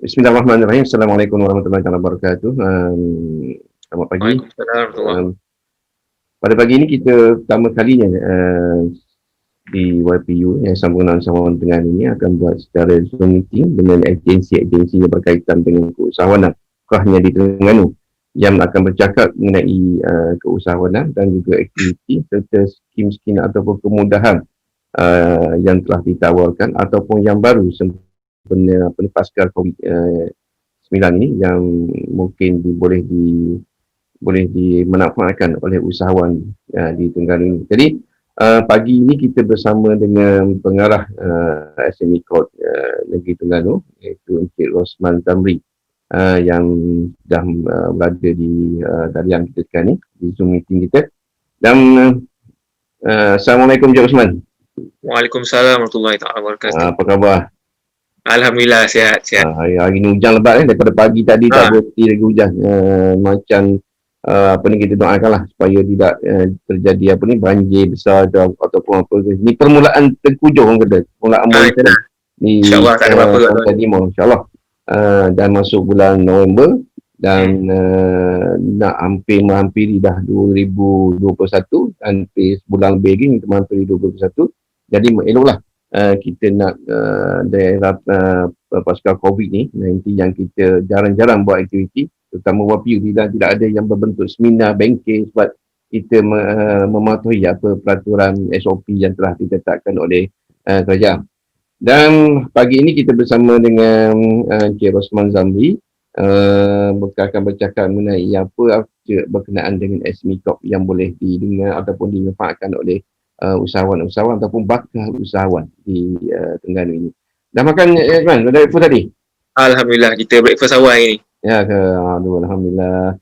Bismillahirrahmanirrahim. Assalamualaikum warahmatullahi wabarakatuh. Selamat pagi. Waalaikumsalam. Pada pagi ini kita pertama kalinya di YPU yang sambungan dengan ini akan buat secara Zoom meeting dengan agensi-agensi yang berkaitan dengan keusahawanan kerahnya di Terengganu yang akan bercakap mengenai keusahawanan dan juga aktiviti serta skim-skim ataupun kemudahan yang telah ditawarkan ataupun yang baru sempena pasca COVID-19 ini yang mungkin boleh dimanfaatkan oleh usahawan di Terengganu ini. Jadi pagi ini kita bersama dengan pengarah SME Corp Negeri Terengganu iaitu Encik Rosman Zamri yang dah berada di talian kita sekarang ni di Zoom meeting kita. Dan Assalamualaikum Encik Rosman. Waalaikumsalam warahmatullahi wabarakatuh. Apa khabar? Alhamdulillah sihat. Hari ni hujan lebat daripada pagi tadi tak berhenti lagi hujan. Macam apa ni kita doakanlah supaya tidak terjadi banjir besar ataupun apa. Ini permulaan terkujur orang kata. Permulaan monsun di Pantai Timur insya-Allah. Dan masuk bulan November dan nak menghampiri dah 2021, hampir sebulan lebih lagi kita menghampiri 2021. Jadi eloklah kita nak daerah pasca COVID-19 yang kita jarang-jarang buat aktiviti, terutama WAPU tidak ada yang berbentuk seminar bengkel sebab kita mematuhi apa peraturan SOP yang telah ditetapkan oleh kerajaan. Dan pagi ini kita bersama dengan Encik Rosman Zamri akan bercakap mengenai apa berkenaan dengan SME Corp yang boleh didengar ataupun dimanfaatkan oleh usahawan-usahawan ataupun bakal usahawan di Terengganu ini. Dah makan Rosman? Dah breakfast tadi? Alhamdulillah kita breakfast awal ini. Ya ke? Aduh, Alhamdulillah.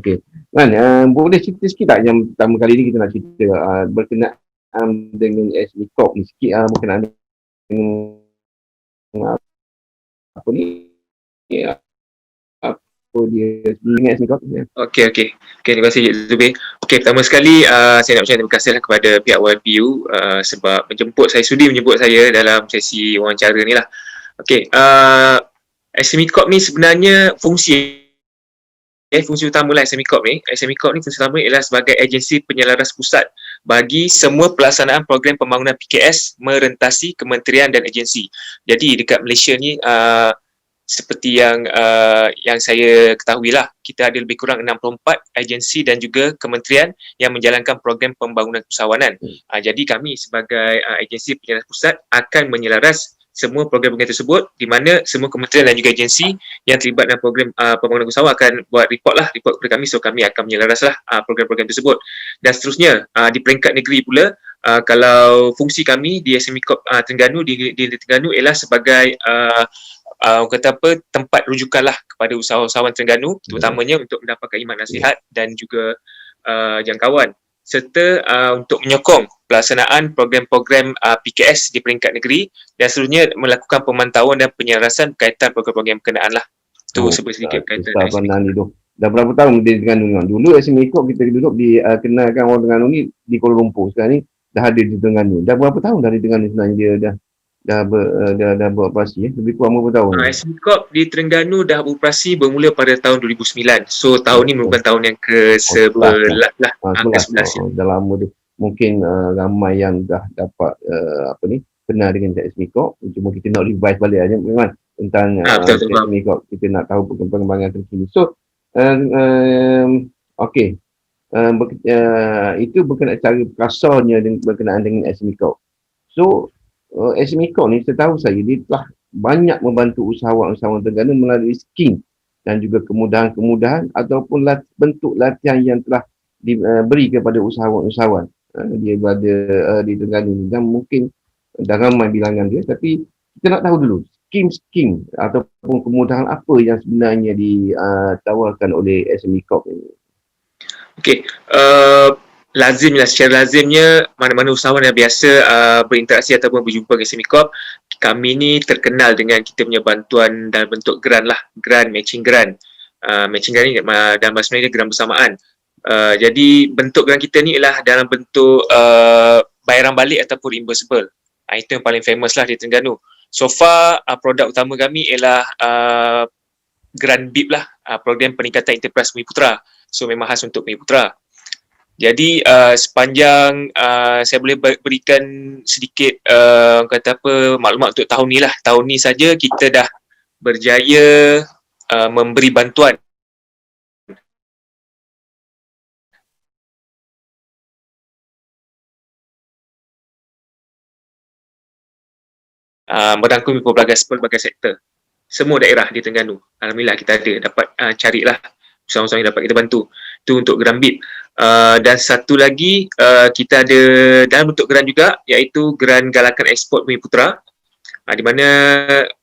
Okey. Man, boleh cerita sikit tak yang pertama kali ni kita nak cerita berkenaan dengan SME Corp ni sikit berkenaan dengan apa ni? Apa dia dengan SME Corp? Okey. Terima kasih Cik Zubir. Okey, pertama sekali saya nak ucapkan terima kasih kepada pihak YPU sebab sudi menjemput saya dalam sesi wawancara ni lah. Okey, SME Corp ni sebenarnya fungsi utama SME Corp ni. SME Corp ni fungsi utama ialah sebagai agensi penyelaras pusat bagi semua pelaksanaan program pembangunan PKS merentasi kementerian dan agensi. Jadi dekat Malaysia ni seperti yang saya ketahui lah, kita ada lebih kurang 64 agensi dan juga kementerian yang menjalankan program pembangunan usahawanan. Jadi kami sebagai agensi penyelaras pusat akan menyelaras semua program-program tersebut di mana semua kementerian dan juga agensi yang terlibat dalam program pembangunan usahawan akan buat report kepada kami, so kami akan menyelaraslah program-program tersebut. Dan seterusnya di peringkat negeri pula, kalau fungsi kami di SME Corp Terengganu di Terengganu ialah sebagai tempat rujukanlah kepada usahawan Terengganu, terutamanya untuk mendapatkan khidmat nasihat dan juga jangkauan, serta untuk menyokong pelaksanaan program-program PKS di peringkat negeri dan seterusnya melakukan pemantauan dan penyelarasan berkaitan program-program berkenaan lah. Itu sedikit berkaitan dengan SME. Dah berapa tahun di Terengganu? Dulu SME Corp kita duduk kenalkan orang Terengganu ni di Kuala Lumpur, sekarang ni dah ada di Terengganu. Dah berapa tahun dari Terengganu sebenarnya dia dah beroperasi lebih kurang berapa tahun? SME Corp di Terengganu dah beroperasi bermula pada tahun 2009. So tahun ni merupakan tahun yang ke-11 lah. Dah lama tu. Mungkin ramai yang dah dapat kenal dengan SME Corp. Cuma kita nak revise balik aja memang tentang SME Corp. Kita nak tahu perkembangan terkini. So okey. Itu berkenaan cara kasarnya berkenaan dengan SME Corp. So SME Corp ni setahu saya dia telah banyak membantu usahawan-usahawan Terengganu melalui skim dan juga kemudahan-kemudahan ataupun bentuk latihan yang telah diberi kepada usahawan-usahawan dia berada di Terengganu ni. Dan mungkin dah ramai bilangan dia, tapi kita nak tahu dulu skim-skim ataupun kemudahan apa yang sebenarnya ditawarkan oleh SME Corp ini. Okey, secara lazimnya mana-mana usahawan yang biasa berinteraksi ataupun berjumpa dengan SME Corp, kami ni terkenal dengan kita punya bantuan dalam bentuk grant lah, matching grant. Matching grant ni dalam bahasa Melayu grant bersamaan. Jadi bentuk grant kita ni ialah dalam bentuk bayaran balik ataupun reimbursable. Itu yang paling famous lah di Terengganu. So far produk utama kami ialah Grant BIP lah, program peningkatan enterprise Bumiputera. So memang khas untuk Bumiputera. Jadi sepanjang saya boleh berikan sedikit kata apa maklumat untuk tahun ni lah. Tahun ni saja kita dah berjaya memberi bantuan merangkumi pelbagai sektor. Semua daerah di Terengganu. Alhamdulillah kita ada dapat carilah usahawan-usahawan yang dapat kita bantu. Itu untuk Grant BIP. Dan satu lagi kita ada dalam bentuk grant juga, iaitu Grant Galakan Ekspor Bumiputera, di mana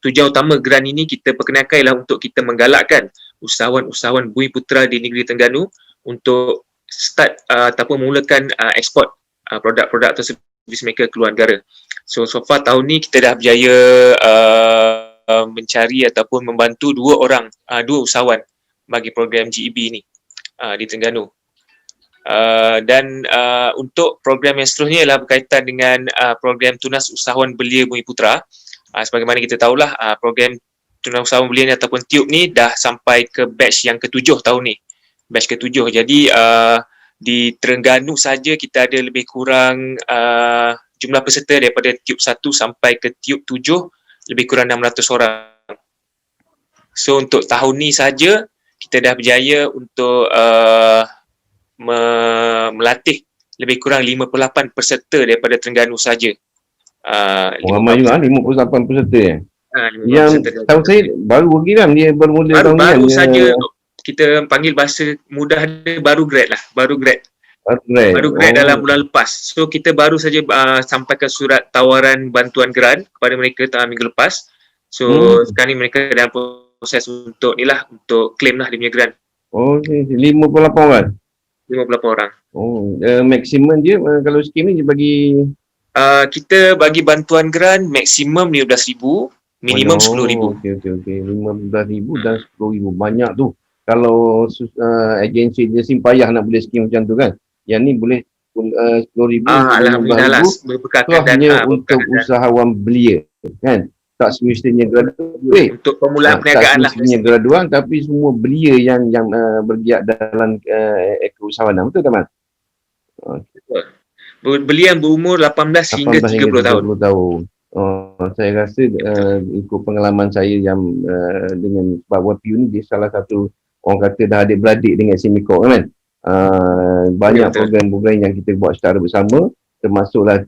tujuan utama grant ini kita perkenalkan ialah untuk kita menggalakkan usahawan-usahawan Bumiputera di negeri Terengganu untuk start ataupun memulakan ekspor produk-produk atau servis mereka ke luar negara. So far tahun ni kita dah berjaya mencari ataupun membantu dua usahawan bagi program GEB ni di Terengganu. Dan untuk program yang seterusnya ialah berkaitan dengan program Tunas Usahawan Belia Bumiputera. Sebagaimana kita tahulah program Tunas Usahawan Belia ni ataupun TUB ni dah sampai ke batch yang ke-7 tahun ni. Batch ke-7. Jadi di Terengganu saja kita ada lebih kurang jumlah peserta daripada TUB 1 sampai ke TUB 7 lebih kurang 600 orang. So untuk tahun ni saja kita dah berjaya untuk melatih lebih kurang 58 peserta daripada Terengganu saja. Ramai juga 58 peserta ya. 58 Yang peserta. tahu saya baru lagi kan dia bermula tahun ni. Baru saja kita panggil bahasa mudah dia baru grad lah, baru grad dalam bulan lepas. So kita baru saja sampaikan surat tawaran bantuan grant kepada mereka minggu lepas. So sekarang ni mereka dalam proses untuk untuk claim lah dia punya grant. Oh, 58 orang. 58 orang. Oh, maksimum dia kalau skim ni dia bagi kita bagi bantuan grant maksimum 15,000, minimum 10,000. Okey. 15,000 dan 10,000 banyak tu. Kalau agensi dia payah nak boleh skim macam tu kan. Yang ni boleh 10,000, alhamdulillah lah, berbekalkan dana untuk usahawan belia kan. Tak semestinya graduate. Untuk permulaan perniagaan lah. Tak semestinya graduan tapi semua belia yang bergiat dalam keusahawanan. Betul tak, Man? Belia yang berumur 18 hingga 30 tahun. Saya rasa ikut pengalaman saya yang dengan sebab WPU ni dia salah satu orang kata dah adik-beradik dengan Simikor kan. Banyak program-program yang kita buat secara bersama, termasuklah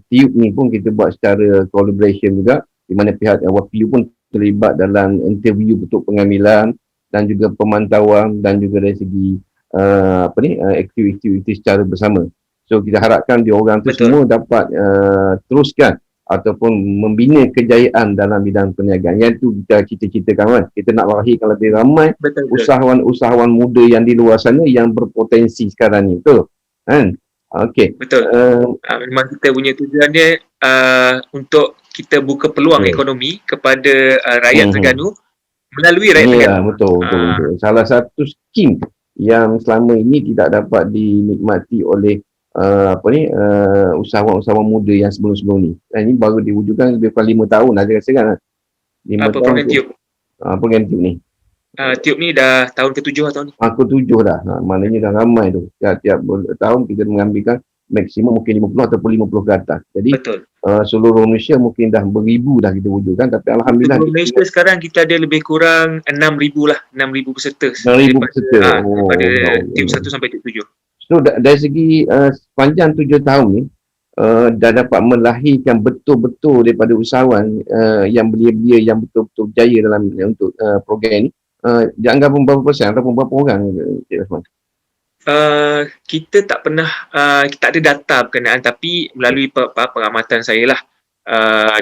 TUB ni pun kita buat secara collaboration juga, di mana pihak WPU pun terlibat dalam interview bentuk pengambilan dan juga pemantauan dan juga dari segi aktiviti secara bersama. So kita harapkan diorang tu semua dapat teruskan ataupun membina kejayaan dalam bidang perniagaan. Yang tu kita cita-citakan kan. Kita nak lahirkan lebih ramai usahawan-usahawan muda yang di luar sana yang berpotensi sekarang ni. Betul? Kan? Okey. Betul. Memang kita punya tujuan dia untuk kita buka peluang ekonomi kepada rakyat Terengganu melalui rakyat Terengganu. Betul. Salah satu skim yang selama ini tidak dapat dinikmati oleh usahawan-usahawan muda yang sebelum-sebelum ni. Ini baru diwujudkan lebih kurang 5 tahun dah saya rasa kan. Program TUB. Program TUB ni. TUB ni dah tahun ke-7 tahun ni. Ke-7 dah. Maknanya dah ramai tu. Tiap tahun kita mengambilkan maksimum mungkin 50 ataupun 50 ke atas. Jadi seluruh Malaysia mungkin dah beribu dah kita wujudkan, tapi alhamdulillah seluruh Malaysia sekarang kita ada lebih kurang 6,000 lah, 6,000 peserta. 6,000 peserta. Daripada TUB 1 sampai TUB 7. So dari segi sepanjang 7 tahun ni dah dapat melahirkan betul-betul daripada usahawan yang belia-belia yang betul-betul berjaya dalam untuk program ni. Dianggap berapa persen ataupun berapa orang, Cik Rasman? Kita tak pernah, kita tak ada data berkenaan, tapi melalui pengamatan saya lah,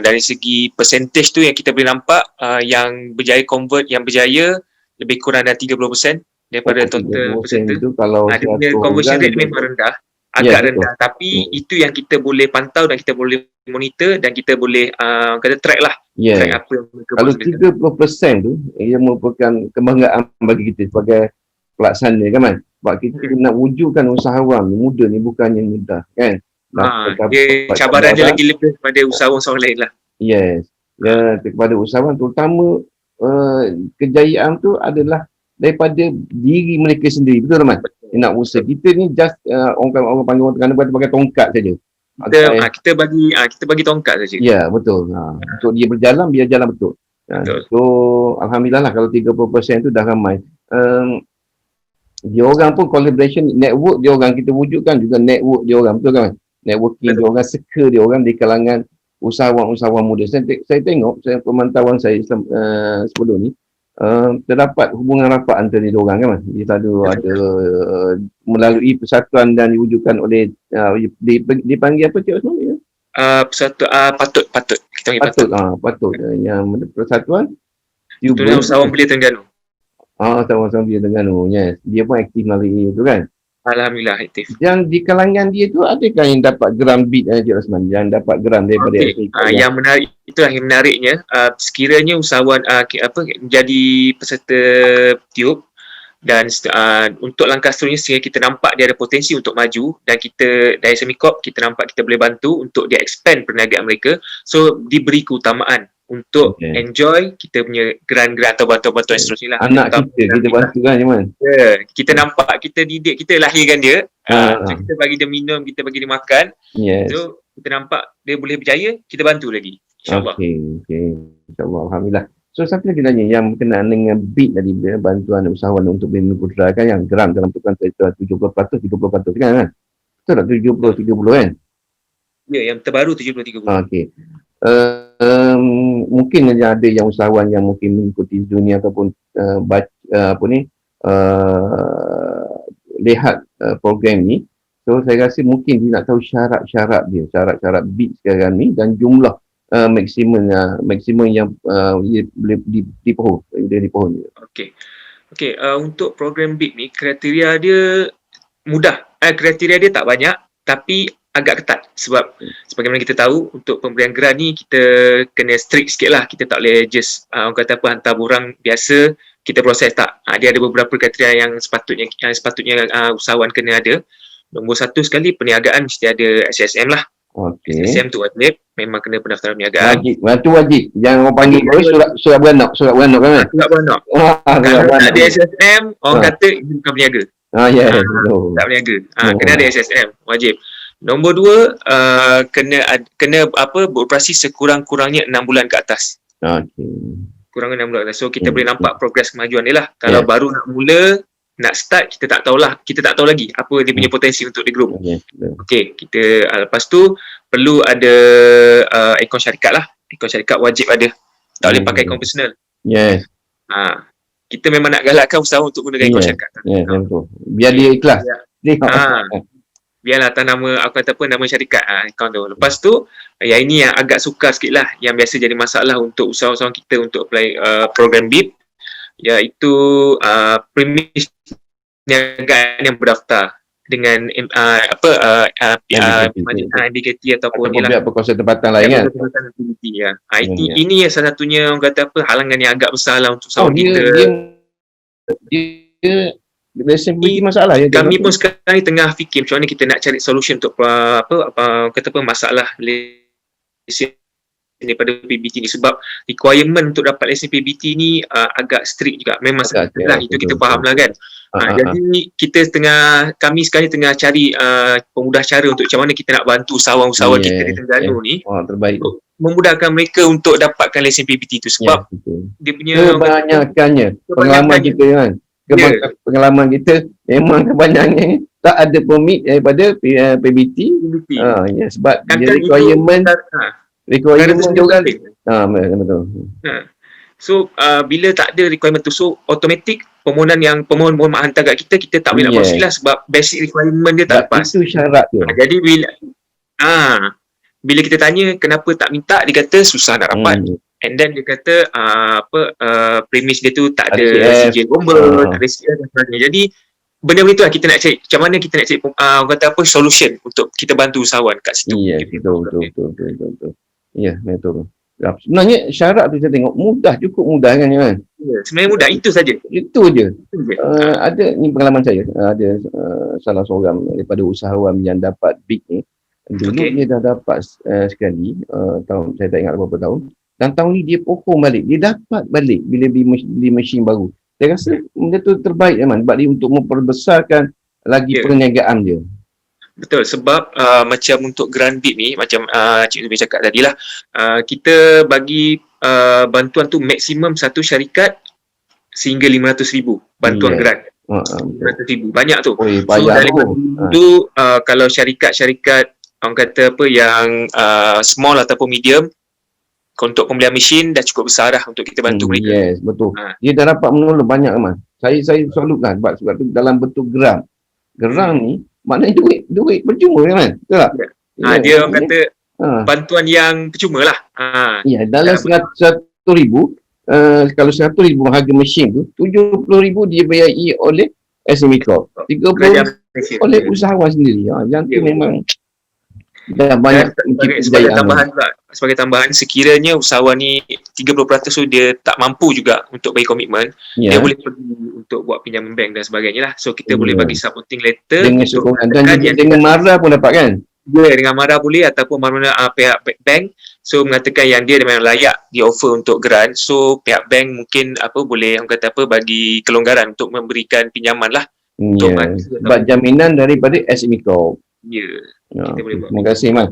dari segi percentage tu yang kita boleh nampak, yang berjaya convert, yang berjaya lebih kurang dari 30% daripada total peserta. Dia punya conversion rate memang rendah, agak rendah, tapi itu yang kita boleh pantau dan kita boleh monitor dan kita boleh kata track lah. Track apa yang mereka kalau 30% tu ia merupakan kebanggaan bagi kita sebagai pelaksana kan, Man? Sebab kita nak wujudkan usahawan muda ni bukannya mudah kan. Cabaran dia lagi lebih daripada usahawan-usahawan lain lah. Yes. kepada usahawan, terutama kejayaan tu adalah daripada diri mereka sendiri. Betul Rahman? Nak usaha kita ni just orang panggil orang Terengganu pakai tongkat saja. Kita bagi tongkat saja. Ya, betul. Untuk dia berjalan, biar jalan betul. So alhamdulillah lah kalau 30% tu dah ramai. Dia orang pun collaboration network dia orang, kita wujudkan juga network dia orang, betul kan? Networking dia orang, circle dia orang di kalangan usahawan muda. Saya tengok, pemantauan saya sebelum ni, terdapat hubungan rapat antara dia orang kan, dia selalu ada melalui persatuan dan diwujudkan oleh dipanggil apa Cik Osman? Patut kita panggil patut yang persatuan usahawan belia Terengganu. Sama-sama dia Terengganu, yes. Dia pun aktif melalui itu kan. Alhamdulillah aktif. Yang di kalangan dia tu adakah yang dapat geram beat Cik Osman? Yang dapat geram daripada yang menarik, itulah yang menariknya, sekiranya usahawan menjadi peserta tiup dan untuk langkah seterusnya, sehingga kita nampak dia ada potensi untuk maju, dan kita dari Semikop kita nampak kita boleh bantu untuk dia expand perniagaan mereka, so diberi keutamaan untuk enjoy kita punya grant-grant atau bantuan-bantuan seterusnya lah. Anak kita bantu kan Jaman? Kita nampak, kita didik, kita lahirkan dia, so kita bagi dia minum, kita bagi dia makan, so kita nampak dia boleh berjaya, kita bantu lagi, insyaAllah. InsyaAllah, Alhamdulillah. So satu lagi tanya yang berkenaan dengan BIT tadi, bantuan usahawan untuk bina putera kan, yang geram dalam tukang 70%, 30% kan? Betul tak 70-30 kan? Ya, yang terbaru 70-30. Mungkin ada yang usahawan yang mungkin mengikuti dunia ataupun lihat program ni. So saya rasa mungkin dia nak tahu syarat-syarat dia, BIT sekarang ni, dan jumlah maksimum yang boleh dipohon. Okey, untuk program BIT ni, kriteria dia mudah. Kriteria dia tak banyak, tapi agak ketat, sebab sebagaimana kita tahu, untuk pemberian grant ni kita kena strict sikit lah. Kita tak boleh just orang kata apa, hantar borang biasa kita proses, tak. Dia ada beberapa kriteria yang sepatutnya usahawan kena ada. Nombor satu sekali, perniagaan mesti ada SSM lah. SSM tu wajib, memang kena pendaftaran perniagaan. Wajib. Jangan orang panggil surat beranak kan? Surat beranak. Kalau tak ada SSM, orang kata ini bukan peniaga. Tak peniaga. Kena ada SSM, wajib. Nombor dua, kena beroperasi sekurang-kurangnya 6 bulan ke atas. Kurang 6 bulan ke atas. So kita boleh nampak progres kemajuan dia lah. Kalau baru nak mula, nak start, kita tak tahu lagi apa dia punya potensi untuk di group. Kita lepas tu perlu ada akaun syarikat lah. Akaun syarikat wajib ada. Tak boleh pakai akaun personal. Kita memang nak galakkan usahawan untuk gunakan akaun syarikat. Biar dia ikhlas. Biarlah atas nama, aku kata apa, nama syarikat akaun tu. Lepas tu, yang ini yang agak sukar sikit lah, yang biasa jadi masalah untuk usahawan kita untuk apply program BIT, iaitu premis perniagaan yang berdaftar dengan MDKT ataupun pihak berkuasa tempatan lain kan? Ini salah satunya orang kata apa, halangan yang agak besar lah untuk usahawan kita. Dia masalah ya. Kami pun sekarang tengah fikir macam mana kita nak cari solution untuk masalah lesen daripada PBT ni, sebab requirement untuk dapat lesen PBT ni agak strict juga. Memang lah, itu kita faham lah kan. Jadi kami sekarang tengah cari pemudah cara untuk macam mana kita nak bantu usahawan-usahawan kita di Terengganu ni terbaik, memudahkan mereka untuk dapatkan lesen PBT tu, sebab dia punya kebanyakannya pengalaman kita kan. Pengalaman kita memang kebanyakannya tak ada permit daripada PBT. Sebab dia requirement dia orang betul. So bila tak ada requirement tu, so automatic pemohon hantar kat kita tak boleh nak proses lah, sebab basic requirement dia tak lepas. Itu syarat dia. Jadi bila kita tanya kenapa tak minta, dia kata susah nak dapat. And then dia kata premis dia tu tak ada sijil bomba, tak ada CR dan sebagainya. Jadi benda-benda tu lah kita nak cari, macam mana kita nak cari orang kata apa, solution untuk kita bantu usahawan kat situ. Betul. Ya, betul. Sebenarnya syarat tu saya tengok cukup mudah kan? Sebenarnya mudah, itu saja. Itu je. Ada ni pengalaman saya, ada salah seorang daripada usahawan yang dapat BIT ni. Dulu dia dah dapat sekali, tahun saya tak ingat berapa tahun. Dan tahun ni dia pohon balik. Dia dapat balik bila beli mesin baru. Saya rasa benda tu terbaik Aiman. Sebab dia untuk memperbesarkan lagi Ya. perniagaan dia. Betul, sebab macam untuk grant bid ni, macam Cik Zubi cakap tadi lah, kita bagi bantuan tu maksimum satu syarikat sehingga 500,000 bantuan Ya. grant. Betul. 500,000, banyak tu. Oi, So payah dari tu. itu kalau syarikat-syarikat orang kata apa yang small ataupun medium, untuk pembelian mesin dah cukup besar dah untuk kita bantu mereka. Yes, betul. Ha. Dia dah dapat menolong banyak Aiman. Saya salut lah sebab tu dalam bentuk geram. Geram ni maknanya duit percuma kan? Betul tak? Dia orang kata bantuan yang percuma lah. Ya, dalam 100,000 kalau 100,000 harga mesin tu, 70,000 dia biayai oleh SME Corp. 30 oleh usahawan sendiri. Yang tu memang dah banyak sebagai tambahan sekiranya usahawan ni 30% tu dia tak mampu juga untuk bagi komitmen, dia boleh pergi untuk buat pinjaman bank dan sebagainya lah. So kita boleh bagi supporting letter dengan sokongan dan juga dengan marah pun dapat kan? Ya, dengan marah boleh ataupun mana pihak bank mengatakan yang dia memang layak di offer untuk grant. So pihak bank mungkin boleh orang kata bagi kelonggaran untuk memberikan pinjaman lah. Sebab jaminan daripada SME Corp. Ya. Kita boleh buat. Terima kasih Man.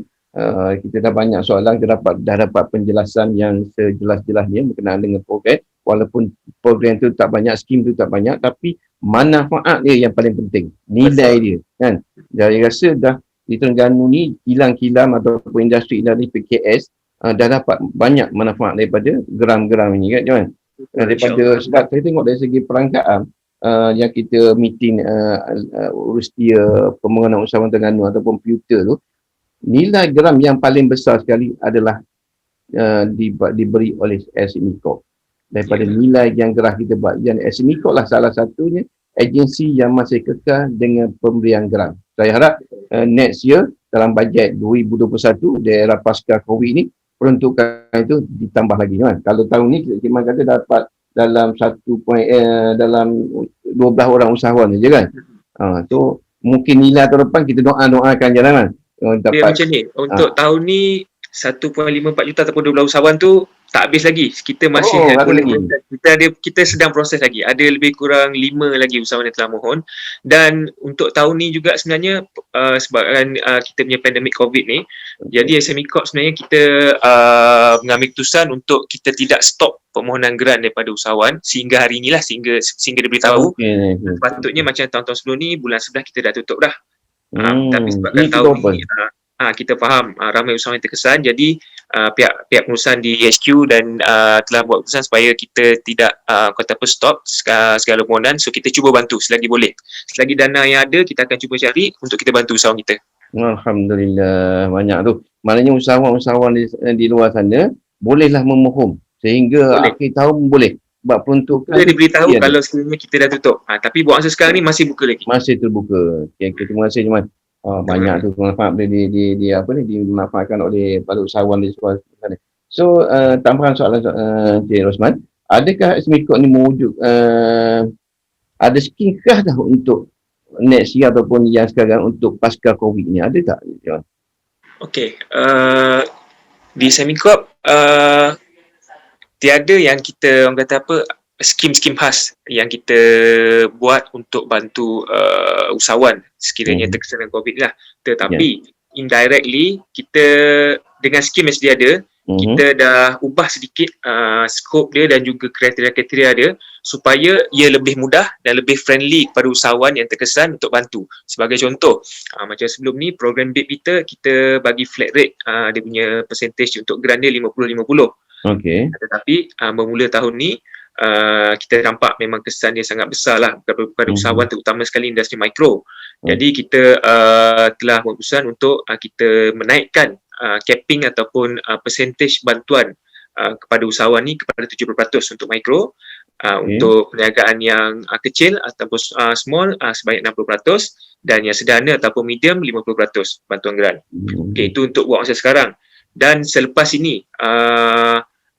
Kita dah banyak soalan, kita dah dapat penjelasan yang sejelas-jelasnya berkenaan dengan program. Walaupun program tu tak banyak, skim tu tak banyak, tapi manfaat dia yang paling penting. Nilai dia kan. Jadi rasa dah di Terengganu ni kilang-kilang ataupun industri dari PKS dah dapat banyak manfaat daripada geram-geram ini kan. Daripada sebab saya tengok dari segi perangkaan yang kita meeting urus dia pembangunan usahawan Terengganu ataupun Pewter tu, nilai geram yang paling besar sekali adalah diberi oleh SME Corp. Daripada nilai yang gerah kita buat, yang SME Corp lah salah satunya agensi yang masih kekal dengan pemberian geram. Saya harap next year dalam bajet 2021 daerah pasca COVID ni peruntukan itu ditambah lagi kan. Kalau tahun ni kita kata dapat dalam dalam 12 orang usahawan saja kan. So mungkin nilai tahun depan kita doakan je lah kan. Dia macam ni, untuk tahun ni 1.54 juta ataupun 12 usahawan tu tak habis lagi. Kita masih kita sedang proses lagi. Ada lebih kurang 5 lagi usahawan yang telah mohon. Dan untuk tahun ni juga sebenarnya sebabkan kita punya pandemik COVID ni, jadi SME Corp sebenarnya kita mengambil keputusan untuk kita tidak stop permohonan grant daripada usahawan sehingga hari inilah, sehingga dia beritahu. Patutnya macam tahun-tahun sebelum ni bulan 11 kita dah tutup dah. Tapi sebabkan tahun ni kita faham ramai usahawan yang terkesan, jadi pihak pengurusan di HQ dan telah buat keputusan supaya kita tidak stop segala permohonan. So kita cuba bantu selagi boleh. Selagi dana yang ada, kita akan cuba cari untuk kita bantu usahawan kita. Alhamdulillah, banyak tu. Maknanya usahawan-usahawan di luar sana bolehlah memohon sehingga akhir tahun boleh. Sebab peruntukan kita diberitahu kalau sekiranya kita dah tutup. Tapi buat masa sekarang ni masih buka lagi. Masih terbuka. Okay, terima kasih Jumat. Banyak tu manfaat dimanfaatkan oleh para usahawan di sekolah sana. So tambahan soalan Encik Rosman, adakah SME Corp ni mewujud ada skim kah dah untuk next year ataupun yang sekarang untuk pasca COVID ni, ada tak? Okey, di SME Corp tiada yang kita orang kata skim-skim khas yang kita buat untuk bantu usahawan sekiranya terkesan dengan COVID lah. Tetapi indirectly kita dengan skim yang sedia ada, kita dah ubah sedikit skop dia dan juga kriteria-kriteria dia supaya ia lebih mudah dan lebih friendly kepada usahawan yang terkesan untuk bantu. Sebagai contoh, macam sebelum ni program BID kita bagi flat rate dia punya percentage untuk grant dia 50-50. Okey. Tetapi bermula tahun ni kita nampak memang kesan dia sangat besar lah kepada usahawan, terutama sekali industri mikro. Jadi kita telah memutuskan untuk kita menaikkan capping ataupun percentage bantuan kepada usahawan ni kepada 70% untuk mikro. Untuk perniagaan yang kecil ataupun small sebanyak 60% dan yang sederhana ataupun medium 50% bantuan grant. Okey, itu untuk buat masa sekarang. Dan selepas ini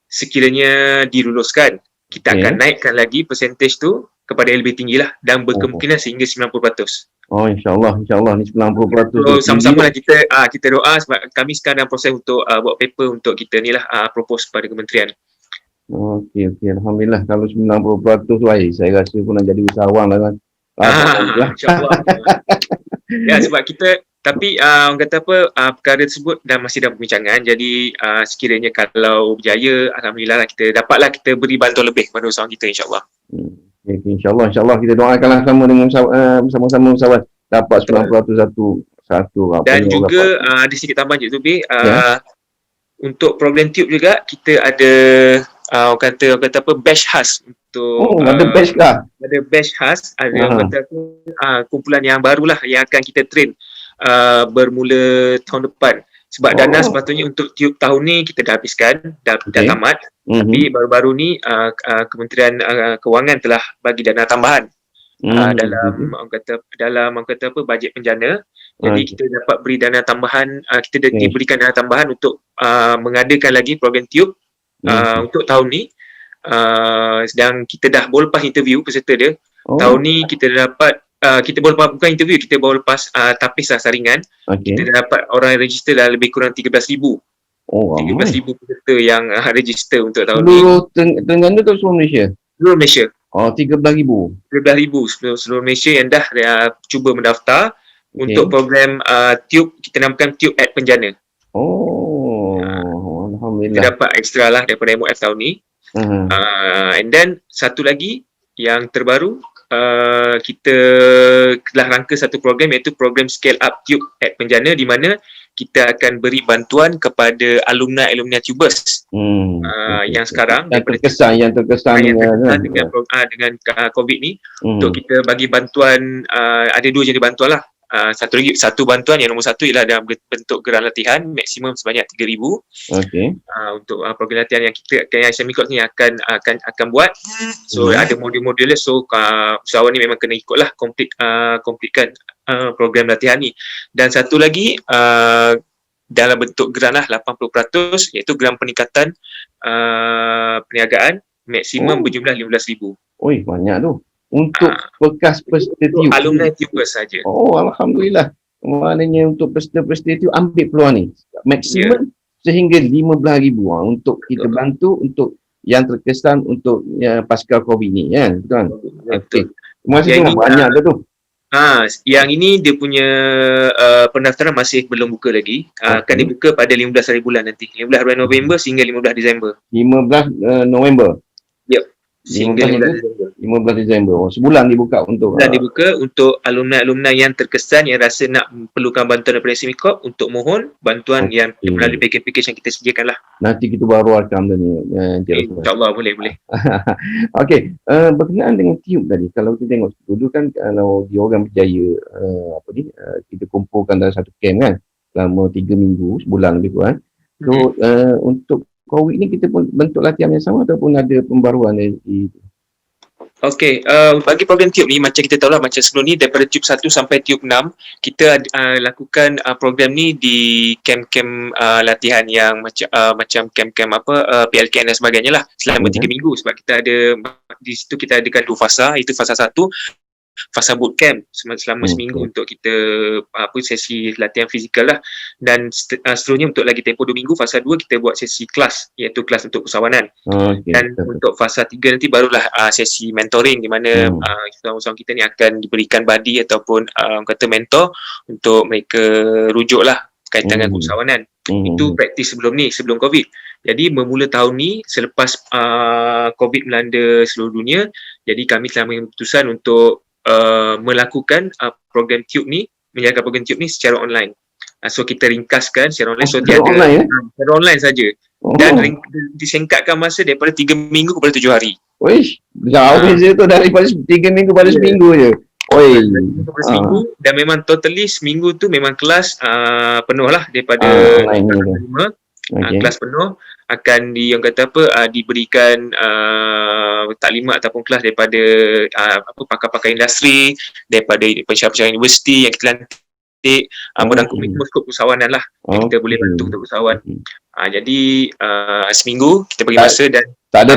sekiranya diluluskan, kita akan naikkan lagi percentage tu kepada yang lebih tinggi lah dan berkemungkinan sehingga 90%. Oh, insyaAllah ni 90% So tu tinggi sama-sama tu. lah kita doa sebab kami sekarang dalam proses untuk buat paper untuk kita ni lah propose kepada kementerian. Okey. Alhamdulillah kalau 90% tu saya rasa pun nak jadi usahawan lah kan. Alhamdulillah. InsyaAllah. Ya, sebab kita, tapi orang kata apa, perkara tersebut masih dalam perbincangan. Jadi sekiranya kalau berjaya, Alhamdulillah lah kita dapatlah kita beri bantuan lebih kepada usahawan kita, insyaAllah. Okay, insyaAllah kita doakanlah sama dengan sama-sama usahawan dapat 90% satu apa Dan ni orang juga dapat. ada sedikit tambahan je Zubir, Ya. untuk program tube juga kita ada orang kata apa, batch khas untuk Ada batch kah? ada batch khas, ada Aha. orang kata apa, kumpulan yang barulah yang akan kita train bermula tahun depan. Sebab dana sepatutnya untuk tube tahun ni kita dah habiskan, dah tamat. Tapi baru-baru ni Kementerian Kewangan telah bagi dana tambahan dalam orang kata apa, bajet penjana. Jadi kita dapat beri dana tambahan, kita diberikan dana tambahan untuk mengadakan lagi program tube untuk tahun ni. Dan kita dah baru lepas interview peserta dia. Tahun ni kita dapat kita baru lepas, bukan interview, kita baru lepas tapis lah saringan. Kita dah dapat orang register dah lebih kurang 13,000. 13,000 peserta yang register untuk tahun ni. Seluruh Terengganu atau seluruh Malaysia? Seluruh Malaysia. 13,000. 13,000 seluruh Malaysia yang dah cuba mendaftar untuk program tube, kita namakan Tube at Penjana. Alhamdulillah. Kita dapat extra lah daripada MOF tahun ni. And then satu lagi yang terbaru, kita telah rangka satu program iaitu program Scale Up Tube at Penjana, di mana kita akan beri bantuan kepada alumni tubers yang sekarang yang terkesan dengan COVID ni. Untuk kita bagi bantuan, ada dua jenis bantuan lah. Satu bantuan yang nombor satu ialah dalam bentuk geran latihan maksimum sebanyak 3,000. Untuk program latihan yang kita Islamic Corps ni akan buat. So ada modul-modulnya, so usahawan ni memang kena ikutlah completekan program latihan ni. Dan satu lagi dalam bentuk geran lah 80%, iaitu geran peningkatan perniagaan maksimum berjumlah 15,000. Oi, banyak tu. Untuk bekas peserta tube. Alumni tubers saja. Alhamdulillah. Maknanya untuk peserta tube ambil peluang ni. Maksimum sehingga 15,000 untuk kita bantu untuk yang terkesan untuk pasca COVID ni kan. Betul. Terima kasih banyak tu. Yang ini dia punya pendaftaran masih belum buka lagi. Akan dibuka pada 15 hari bulan nanti. 15 bulan November sehingga 15 Disember. 15 November. Yep. Sehingga 15 Disember. Sebulan dibuka untuk alumni yang terkesan yang rasa nak perlukan bantuan daripada Islamic Corps untuk mohon bantuan yang melalui package yang kita sediakan lah. Nanti kita baru akan InsyaAllah boleh. Okey, berkenaan dengan tube tadi, kalau kita tengok dulu kan kalau diorang berjaya kita kumpulkan dalam satu camp kan selama 3 minggu, sebulan lebih kurang. So untuk COVID ni kita pun bentuk latihan yang sama ataupun ada pembaruan Okey, bagi program tube ni macam kita tahu lah, macam sebelum ni daripada tube 1 sampai tube 6 kita lakukan program ni di camp-camp latihan yang macam camp-camp PLKN dan sebagainya lah selama 3 minggu. Sebab kita ada di situ, kita adakan 2 fasa, iaitu fasa 1 fasa bootcamp selama seminggu untuk kita sesi latihan fizikal lah, dan seterusnya untuk lagi tempoh 2 minggu fasa 2 kita buat sesi kelas, iaitu kelas untuk usahawanan. Dan untuk fasa 3 nanti barulah sesi mentoring, di mana usahawan kita ni akan diberikan buddy ataupun kata mentor untuk mereka rujuk lah kaitan dengan usahawanan. Itu praktis sebelum COVID. Jadi bermula tahun ni selepas COVID melanda seluruh dunia, jadi kami telah mengambil keputusan untuk melakukan program tube ni, menjalankan program tube ni secara online. So kita ringkaskan secara online, so dia ada secara online saja. Dan disingkatkan masa daripada 3 minggu kepada 7 hari. Wish, jauh beza tu daripada 3 minggu pada seminggu je. Seminggu, dan memang totally seminggu tu memang kelas penuh lah daripada 5. Kelas penuh akan diberikan taklimat ataupun kelas daripada pakar-pakar industri, daripada pensyarah universiti yang kita merangkumi semua skop usahawanan lah yang kita boleh bantu untuk usahawan. Jadi seminggu kita bagi masa dan tak ada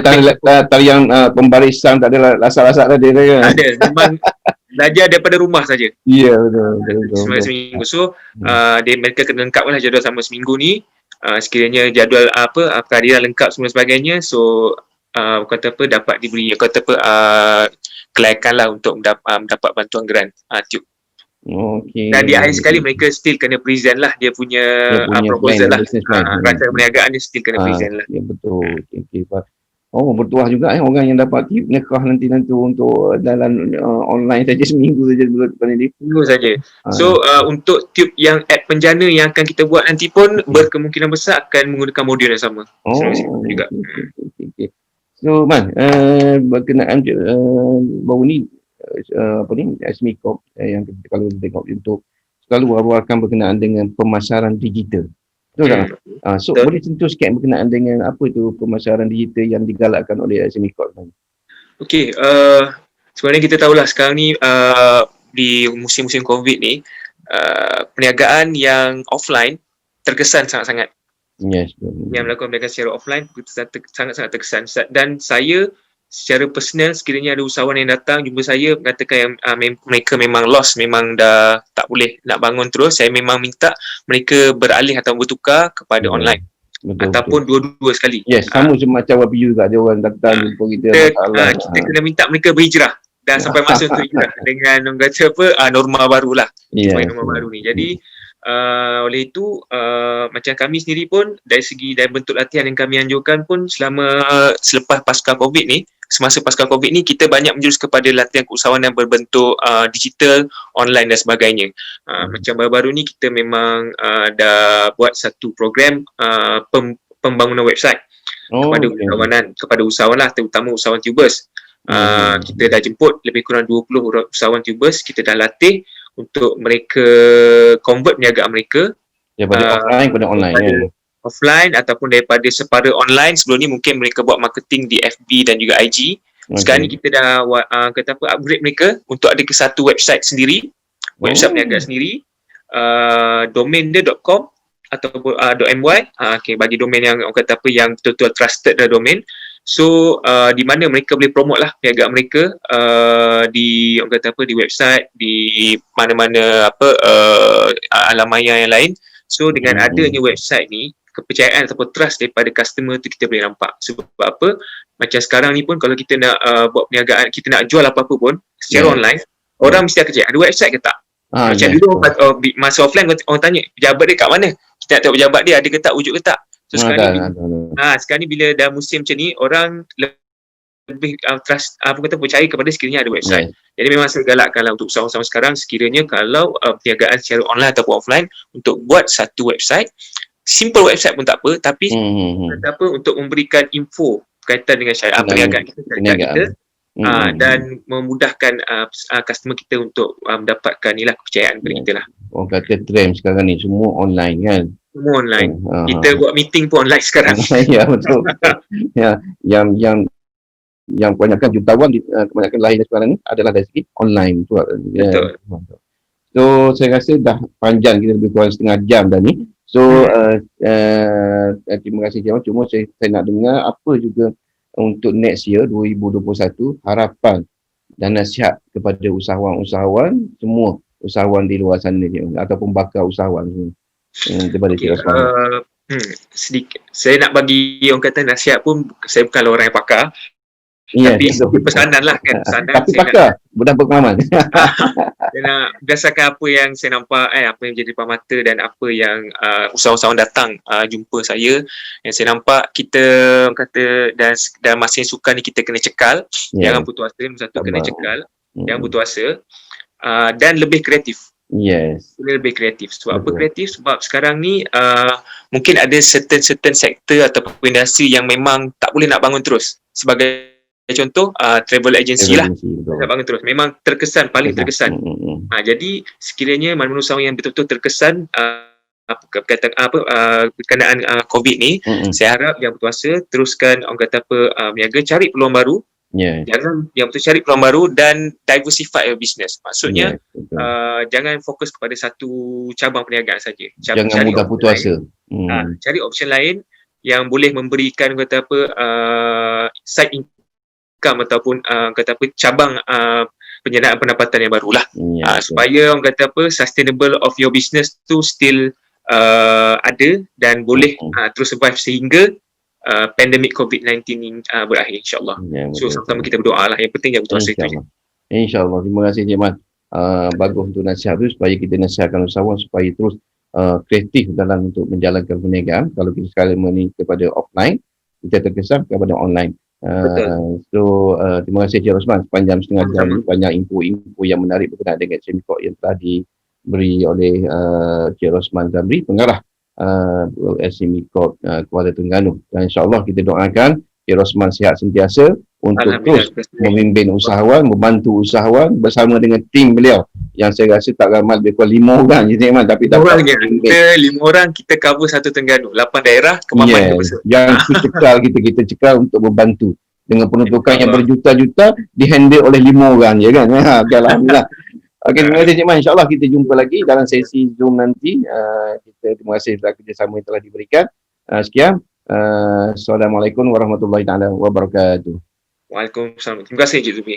tarian pembarisan, tak ada lasak-lasak tadi kan? ada, memang belajar daripada rumah saja. Ya, betul. Seminggu. So mereka kena lengkaplah jadual sama seminggu ni. Sekiranya jadual kehadiran lengkap semua sebagainya, so dapat diberi kelayakan lah untuk mendapat bantuan grant tube. Okay. Dan di akhir sekali mereka still kena present lah dia punya proposal lah. Rancangan perniagaan dia still kena present lah. Ya, betul. Okay. Bertuah juga orang yang dapat tip nikah nanti untuk dalam online saja seminggu saja depan ini. Seminggu saja. So untuk tube yang app penjana yang akan kita buat nanti pun berkemungkinan besar akan menggunakan modul yang sama. Juga. Okay. So Man, berkenaan baru ni SMECOP yang kita kalau tengok untuk selalu awalkan berkenaan dengan pemasaran digital. Betul tak? So boleh sentuh sikit berkenaan dengan apa itu pemasaran digital yang digalakkan oleh SMECOP? Okey, sebenarnya kita tahulah sekarang ni di musim-musim COVID ni perniagaan yang offline terkesan sangat-sangat. Yes. Yang melakukan perniagaan secara offline sangat-sangat terkesan. Dan saya secara personal, sekiranya ada usahawan yang datang jumpa saya mengatakan yang mereka memang lost, memang dah tak boleh nak bangun terus, saya memang minta mereka beralih atau bertukar kepada online. Ataupun dua-dua sekali. Yes, sama macam WPU juga, ada orang datang jumpa kita kita kena minta mereka berhijrah dah sampai masa untuk hijrah dengan norma barulah. Norma baru ni. Jadi oleh itu macam kami sendiri pun dari bentuk latihan yang kami anjurkan pun selepas pasca COVID ni, semasa pasca COVID ni kita banyak menjurus kepada latihan keusahawanan berbentuk digital, online dan sebagainya. Macam baru-baru ni kita memang dah buat satu program pembangunan website kepada usahawan lah, terutama usahawan tubers. Kita dah jemput lebih kurang 20 usahawan tubers, kita dah latih untuk mereka convert perniagaan mereka daripada offline kepada online offline ataupun daripada separa online. Sebelum ni mungkin mereka buat marketing di FB dan juga IG. Sekarang ni kita dah upgrade mereka untuk ada ke satu website sendiri, website perniagaan sendiri, domain dia .com ataupun .my. Bagi domain yang yang betul-betul trusted dah domain. So di mana mereka boleh promote lah perniagaan mereka di di website, di mana-mana alam maya yang lain. So dengan adanya website ni, kepercayaan ataupun trust daripada customer tu kita boleh nampak. Sebab apa? Macam sekarang ni pun kalau kita nak buat perniagaan, kita nak jual apa-apa pun secara online, orang mesti akan cek ada website ke tak. Macam dulu masa offline orang tanya pejabat dia kat mana, kita nak tahu pejabat dia ada ke tak, wujud ke tak. So sekarang ni bila dah musim macam ni, orang lebih trust, percaya kepada sekiranya ada website. Jadi memang saya galakkanlah untuk usahawan sekarang, sekiranya kalau perniagaan secara online ataupun offline, untuk buat satu website, simple website pun tak apa, tapi untuk memberikan info berkaitan dengan syariat perniagaan kita, dan memudahkan customer kita untuk mendapatkan kepercayaan kepada kita lah. Orang kata trend sekarang ni semua online kan? Semua online. Kita buat meeting pun online sekarang. Ya, betul. Yang kebanyakan jutawan kebanyakan lahir sekarang ni adalah dari segi online. Betul. So saya rasa dah panjang, kita lebih kurang setengah jam dah ni. So terima kasih Jamal. Cuma saya nak dengar apa juga untuk next year 2021 harapan dan nasihat kepada usahawan-usahawan semua, usahawan di luar sana ataupun bakal usahawan daripada sedikit saya nak bagi orang kata nasihat pun, saya bukanlah orang yang pakar, tapi pesanan lah kan. Tapi pakar dah berpengalaman. Saya nak berdasarkan apa yang saya nampak, apa yang jadi depan mata dan apa yang usahawan-usahawan datang jumpa saya, yang saya nampak kita kata dan masa yang sukan ni kita kena cekal, jangan putus asa. Satu, kena cekal, jangan putus asa, dan lebih kreatif. Lebih kreatif. Sebab apa kreatif? Sebab sekarang ni mungkin ada certain sektor ataupun industri yang memang tak boleh nak bangun terus. Sebagai contoh travel agency lah, tak bangun terus, memang paling terkesan. Jadi sekiranya mana-mana usahawan yang betul-betul terkesan berkenaan COVID ni, saya harap yang berkuasa teruskan berniaga, cari peluang baru, Ya. Yang betul cari peluang baru dan diversify your business. Maksudnya Betul. jangan fokus kepada satu cabang perniagaan saja. Jangan Cari mudah option putus lain. asa. Cari option lain yang boleh memberikan kata apa side income ataupun kata apa cabang penyediaan pendapatan yang barulah. Supaya orang kata apa sustainable of your business tu still ada dan boleh terus survive sehingga pandemik COVID-19 ni berakhir insyaAllah. So sama-sama kita berdoa lah. Yang penting yang betul asa itu je. InsyaAllah. Terima kasih Cik Man. Bagus untuk nasihat tu supaya kita nasihatkan usahawan supaya terus kreatif dalam untuk menjalankan perniagaan. Kalau kita sekali ni kepada offline, kita terkesan kepada online. Terima kasih Cik Rosman sepanjang setengah jam ini banyak info-info yang menarik berkenaan dengan Semikot yang telah diberi oleh Cik Rosman Zamri, pengarah Semikot Kuala Terengganu. Dan insyaAllah kita doakan Cik Rosman sihat sentiasa untuk terus memimpin usahawan, membantu usahawan bersama dengan tim beliau yang saya rasa tak ramai lebih kurang 5 orang je Cik Man, tapi dapat kita 5 orang kita cover satu Terengganu, 8 daerah Kemaman yang kita cekal untuk membantu dengan penuntukan yang berjuta-juta dihandle oleh 5 orang je kan. Alhamdulillah. Okey, terima kasih Cik Man. InsyaAllah kita jumpa lagi dalam sesi Zoom nanti. Terima kasih atas kerjasama yang telah diberikan. Sekian. Assalamualaikum warahmatullahi taala wabarakatuh. Waalaikumsalam. Terima kasih Encik Zubi.